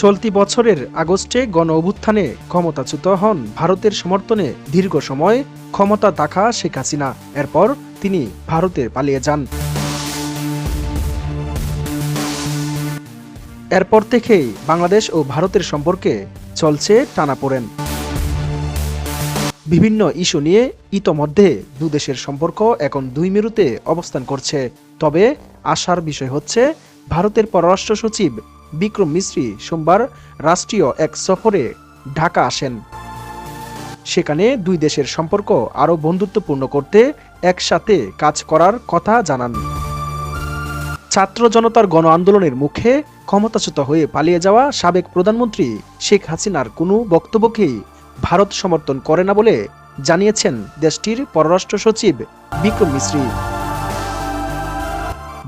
চলতি বছরের আগস্টে গণ অভ্যুত্থানে ক্ষমতাচ্যুত হন ভারতের সমর্থনে দীর্ঘ সময় ক্ষমতা থাকা শেখ হাসিনা। এরপর তিনি ভারতে পালিয়ে যান। এরপর থেকেই বাংলাদেশ ও ভারতের সম্পর্কে চলছে টানাপোড়েন। বিভিন্ন ইস্যু নিয়ে ইতোমধ্যে দুদেশের সম্পর্ক এখন দুই মেরুতে অবস্থান করছে। তবে আশার বিষয় হচ্ছে, ভারতের পররাষ্ট্র সচিব বিক্রম মিশ্রি সোমবার রাষ্ট্রীয় এক সফরে ঢাকা আসেন। সেখানে দুই দেশের সম্পর্ক আরও বন্ধুত্বপূর্ণ করতে একসাথে কাজ করার কথা জানান। ছাত্র জনতার গণ আন্দোলনের মুখে ক্ষমতাচ্যুত হয়ে পালিয়ে যাওয়া সাবেক প্রধানমন্ত্রী শেখ হাসিনার কোনো বক্তব্যকেই ভারত সমর্থন করে না বলে জানিয়েছেন দেশটির পররাষ্ট্র সচিব বিক্রম মিশ্রি।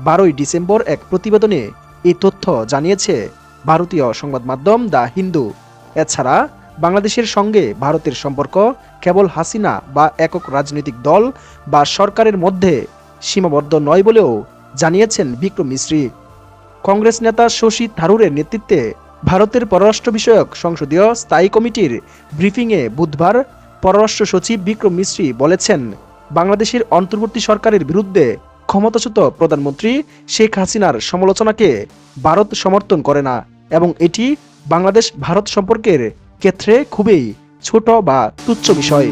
12ই ডিসেম্বর এক প্রতিবেদনে এই তথ্য জানিয়েছে ভারতীয় সংবাদ মাধ্যম দ্য হিন্দু। এছাড়া বাংলাদেশের সঙ্গে ভারতের সম্পর্ক কেবল হাসিনা বা একক রাজনৈতিক দল বা সরকারের মধ্যে সীমাবদ্ধ নয় বলেও জানিয়েছেন বিক্রম মিশ্রি। কংগ্রেস নেতা শশী থারুরের নেতৃত্বে ভারতের পররাষ্ট্র বিষয়ক সংসদীয় স্থায়ী কমিটির ব্রিফিংয়ে বুধবার পররাষ্ট্র সচিব বিক্রম মিশ্রি বলেছেন, বাংলাদেশের অন্তর্বর্তী সরকারের বিরুদ্ধে ক্ষমতাচ্যুত প্রধানমন্ত্রী শেখ হাসিনার সমালোচনাকে ভারত সমর্থন করে না এবং এটি বাংলাদেশ ভারত সম্পর্কের ক্ষেত্রে খুবই ছোট বা তুচ্ছ বিষয়।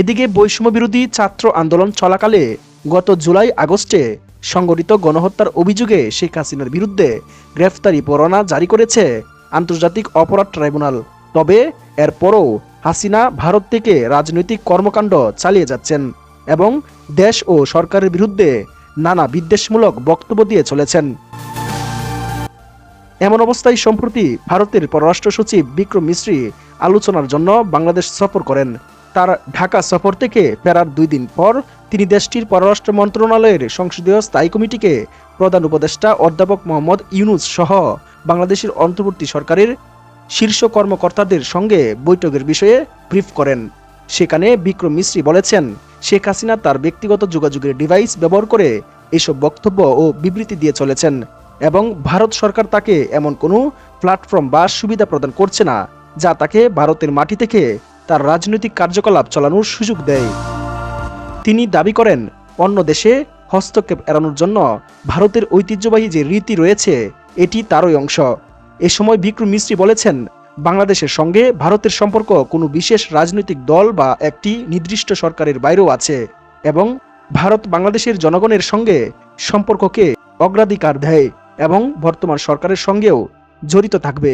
এদিকে বৈষম্য বিরোধী ছাত্র আন্দোলন চলাকালে গত জুলাই আগস্টে সংগঠিত গণহত্যার অভিযোগে শেখ হাসিনার বিরুদ্ধে গ্রেফতারি পরোয়ানা জারি করেছে আন্তর্জাতিক অপরাধ ট্রাইব্যুনাল। তবে এরপরও হাসিনা ভারত থেকে রাজনৈতিক কর্মকাণ্ড চালিয়ে যাচ্ছেন এবং দেশ ও সরকারের বিরুদ্ধে নানা বিদ্বেষমূলক বক্তব্য দিয়ে চলেছেন। এমন অবস্থায় সম্প্রতি ভারতের পররাষ্ট্র সচিব বিক্রম মিশ্রি আলোচনার জন্য বাংলাদেশ সফর করেন। তার ঢাকা সফর থেকে ফেরার 2 দিন পর তিনি দেশটির পররাষ্ট্র মন্ত্রণালয়ের সংসদীয় স্থায়ী কমিটিকে প্রধান উপদেষ্টা অধ্যাপক মোহাম্মদ ইউনুস সহ বাংলাদেশের অন্তর্বর্তী সরকারের শীর্ষ কর্মকর্তাদের সঙ্গে বৈঠকের বিষয়ে ব্রিফ করেন। সেখানে বিক্রম মিশ্রি বলেছেন, শেখ হাসিনা তার ব্যক্তিগত যোগাযোগের ডিভাইস ব্যবহার করে এসব বক্তব্য ও বিবৃতি দিয়ে চলেছেন এবং ভারত সরকার তাকে এমন কোনো প্ল্যাটফর্ম বা সুবিধা প্রদান করছে না যা তাকে ভারতের মাটি থেকে তার রাজনৈতিক কার্যকলাপ চালানোর সুযোগ দেয়। তিনি দাবি করেন, অন্য দেশে হস্তক্ষেপ এড়ানোর জন্য ভারতের ঐতিহ্যবাহী যে রীতি রয়েছে এটি তারই অংশ। এ সময় বিক্রম মিশ্রি বলেছেন, বাংলাদেশের সঙ্গে ভারতের সম্পর্ক কোনো বিশেষ রাজনৈতিক দল বা একটি নির্দিষ্ট সরকারের বাইরেও আছে এবং ভারত বাংলাদেশের জনগণের সঙ্গে সম্পর্ককে অগ্রাধিকার দেয় এবং বর্তমান সরকারের সঙ্গেও জড়িত থাকবে।